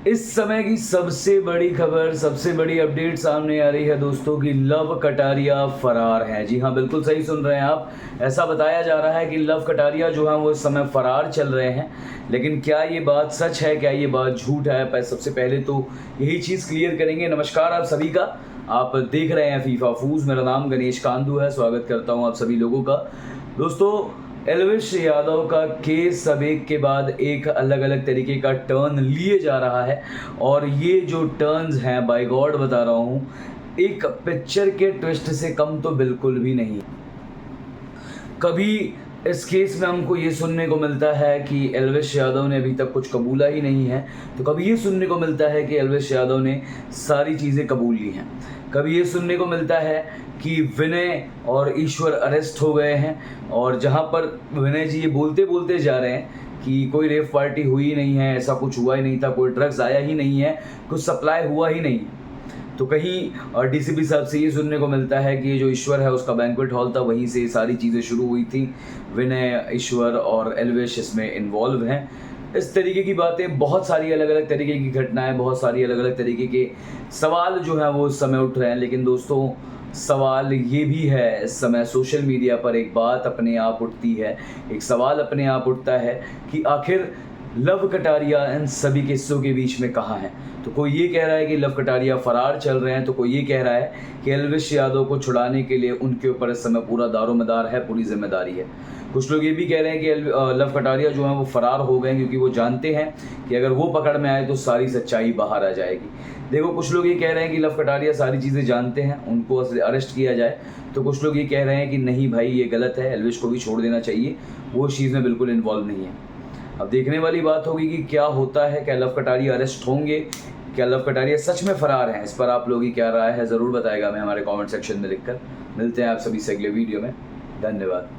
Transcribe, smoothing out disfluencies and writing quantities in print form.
इस समय की सबसे बड़ी खबर, सबसे बड़ी अपडेट सामने आ रही है दोस्तों कि लव कटारिया फरार हैं। जी हाँ, बिल्कुल सही सुन रहे हैं आप। ऐसा बताया जा रहा है कि लव कटारिया जो है वो इस समय फरार चल रहे हैं। लेकिन क्या ये बात सच है, क्या ये बात झूठ है? सबसे पहले तो यही चीज़ क्लियर करेंगे। नमस्कार आप सभी का, आप देख रहे हैं फीफा फूज। मेरा नाम गणेश कांदू है, स्वागत करता हूँ आप सभी लोगों का। दोस्तों, एल्विश यादव का केस अब एक के बाद एक अलग अलग तरीके का टर्न लिए जा रहा है और ये जो टर्न्स हैं, बाय गॉड बता रहा हूँ, एक पिक्चर के ट्विस्ट से कम तो बिल्कुल भी नहीं। कभी इस केस में हमको ये सुनने को मिलता है कि एल्विश यादव ने अभी तक कुछ कबूला ही नहीं है, तो कभी ये सुनने को मिलता है कि एल्विश यादव ने सारी चीज़ें कबूल ली हैं। कभी ये सुनने को मिलता है कि विनय और ईश्वर अरेस्ट हो गए हैं, और जहाँ पर विनय जी ये बोलते बोलते जा रहे हैं कि कोई रेप पार्टी हुई ही नहीं है, ऐसा कुछ हुआ ही नहीं था, कोई ड्रग्स आया ही नहीं है, कुछ सप्लाई हुआ ही नहीं है। तो कहीं डीसीपी साहब से ये सुनने को मिलता है कि जो ईश्वर है उसका बैंक्वेट हॉल था, वहीं से सारी चीज़ें शुरू हुई थी। विनय, ईश्वर और एल्विश इसमें इन्वॉल्व हैं। इस तरीके की बातें, बहुत सारी अलग अलग तरीके की घटनाएं, बहुत सारी अलग अलग तरीके के सवाल जो हैं वो इस समय उठ रहे हैं। लेकिन दोस्तों, सवाल ये भी है, इस समय सोशल मीडिया पर एक बात अपने आप उठती है, एक सवाल अपने आप उठता है कि आखिर लव कटारिया इन सभी किस्सों के बीच में कहाँ है। तो कोई ये कह रहा है कि लव कटारिया फरार चल रहे हैं, तो कोई ये कह रहा है कि एल्विश यादव को छुड़ाने के लिए उनके ऊपर इस समय पूरा दारोमदार है, पूरी जिम्मेदारी है। कुछ लोग ये भी कह रहे हैं कि लव कटारिया जो है वो फरार हो गए क्योंकि वो जानते हैं कि अगर वो पकड़ में आए तो सारी सच्चाई बाहर आ जाएगी। देखो, कुछ लोग ये कह रहे हैं कि लव कटारिया सारी चीज़ें जानते हैं, उनको अरेस्ट किया जाए। तो कुछ लोग ये कह रहे हैं कि नहीं भाई, ये गलत है, एल्विश को भी छोड़ देना चाहिए, वो इस चीज़ में बिल्कुल इन्वॉल्व नहीं है। अब देखने वाली बात होगी कि क्या होता है, क्या लव कटारिया अरेस्ट होंगे, क्या लव कटारिया सच में फरार हैं। इस पर आप लोगों की क्या राय है, ज़रूर बताएगा मैं हमारे कमेंट सेक्शन में लिखकर। मिलते हैं आप सभी से अगले वीडियो में। धन्यवाद।